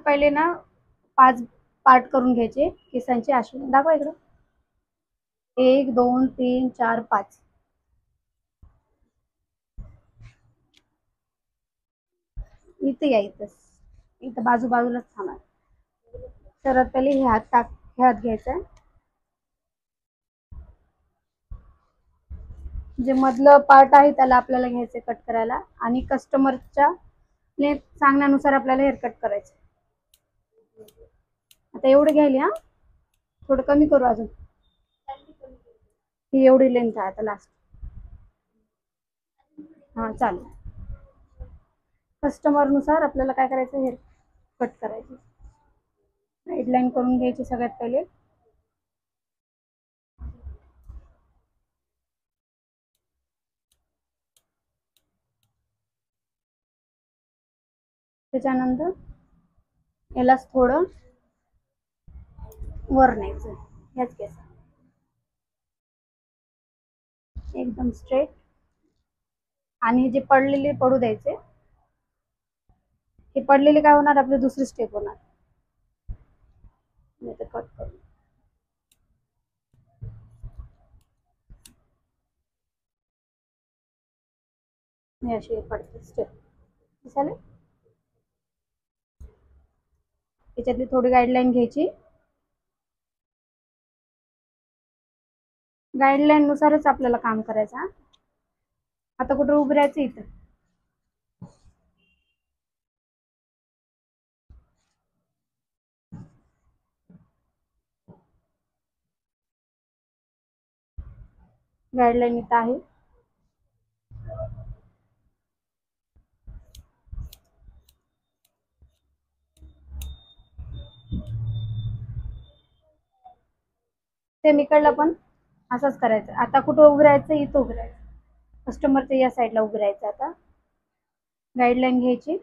पहिले ना 5 पार्ट करून घ्यायचे केसांचे असे. दाखवा इकडं. 1 2 3 4 5. इथे या, इथं बाजूलाच थांबा. सर्वात पहिले हे हात घ्यायचा. जे मधलं पार्ट आहे त्याला आपल्याला घ्यायचं कट करायला आणि कस्टमरच्या सांगण्यानुसार आपल्याला हेअर कट करायचं. आता एवढं घ्यायला, हा थोडं कमी करू अजून. ही एवढी लेंथ आहे आता लास्ट. हा चालेल. कस्टमर नुसार आपल्याला काय करायचं, हेअर कट करायचं. गाईडलाईन करून घ्यायची सगळ्यात पहिले. त्याच्यानंतर यालाच थोडं वर न्यायचं. ह्याच केस एकदम स्ट्रेट. आणि जे पडलेले पडू द्यायचे. हे पडलेले काय होणार, आपली दुसरी स्टेप होणार. कट करू. अशी पडते स्टेप. चालेल. याच्यातली थोडी गाईडलाईन घ्यायची. गाईडलाईन नुसारच आपल्याला काम करायचं. आता कुठं उभं राहायचं, इथं. गाईडलाईन इथं आहे. सेम इकडला पण असंच करायचं. आता कुठं उभं राहायचं, इथं उभं राहायचं. कस्टमरच्या या साईडला उभं राहायचं. आता गाईडलाईन घ्यायची.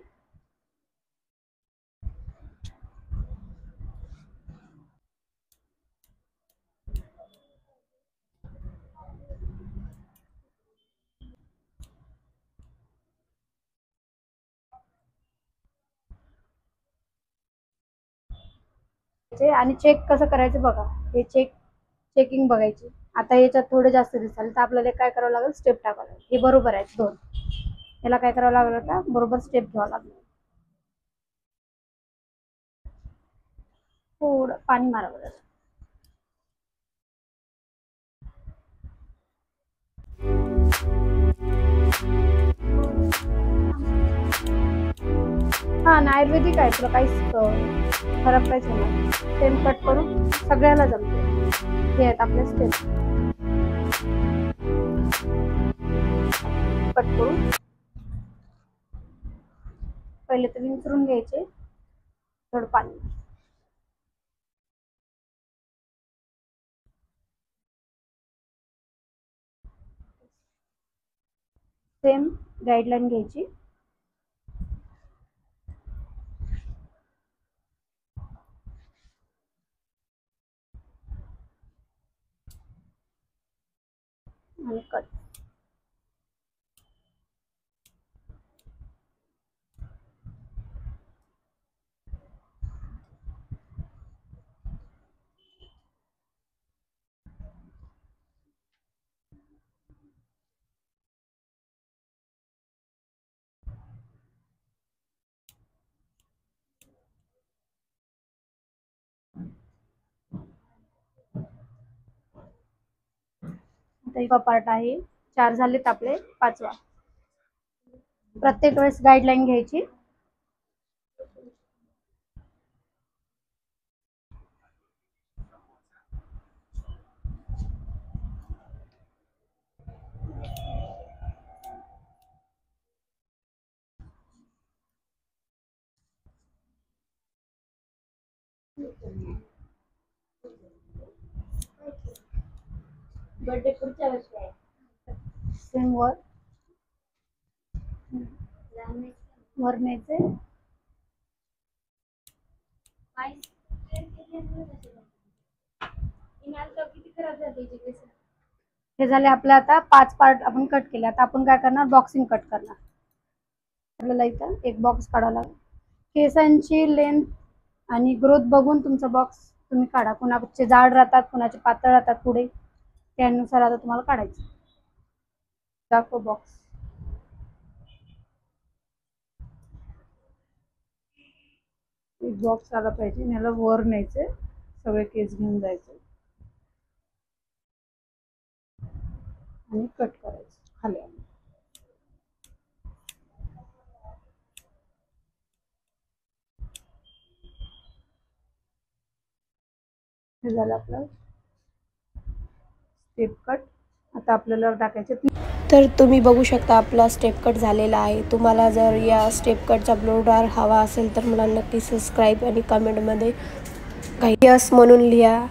आणि चेक कसं करायचं बघा. हे चेकिंग बघायची. आता याच्यात थोडं जास्त दिसाल तर आपल्याला काय करावं लागेल, स्टेप टाकावं लागेल. हे बरोबर आहे 2. याला काय करावं लागेल, आता बरोबर स्टेप घ्यावं लागेल. थोडं पाणी मारावं लागेल. हा ना, आयुर्वेदिक आहे, तुला काहीच खराब काहीच होणार. सेम कट करून सगळ्याला जमते. हे आहेत आपले स्टेप. कट करून पहिले तर विंचरून घ्यायचे. थोडं पाणी. सेम गाईडलाईन घ्यायची. आणि कट. आता पार्ट आहे. 4 झालेत आपले. 5वा. प्रत्येक वेळेस गाईडलाईन घ्यायची. बर्थडे पुढच्या वर्षी आहे. सेम वर न्यायचे. हे झाले आपले. आता 5 पार्ट आपण कट केले. आता आपण काय करणार, बॉक्सिंग कट करणार. आपल्याला इथं एक बॉक्स काढावा लागेल. केसांची लेंथ आणि ग्रोथ बघून तुमचा बॉक्स तुम्ही काढा. कुणाचे जाड राहतात, कुणाचे पातळ राहतात पुढे, त्यानुसार आता तुम्हाला काढायचं. दाखव बॉक्स. एक बॉक्स आला पाहिजे, याला वर न्यायचे, सगळे केस घेऊन जायचे आणि कट करायचं खाली. हे झालं आपलं स्टेप कट. आता आपल्याला टाकायचे. तर तुम्ही बघू शकता आपला स्टेप कट झालेला आहे. तुम्हाला जर या स्टेप कटचा ब्लोडार हवा असेल तर मला नक्की सबस्क्राईब आणि कमेंटमध्ये काही यस म्हणून लिहा.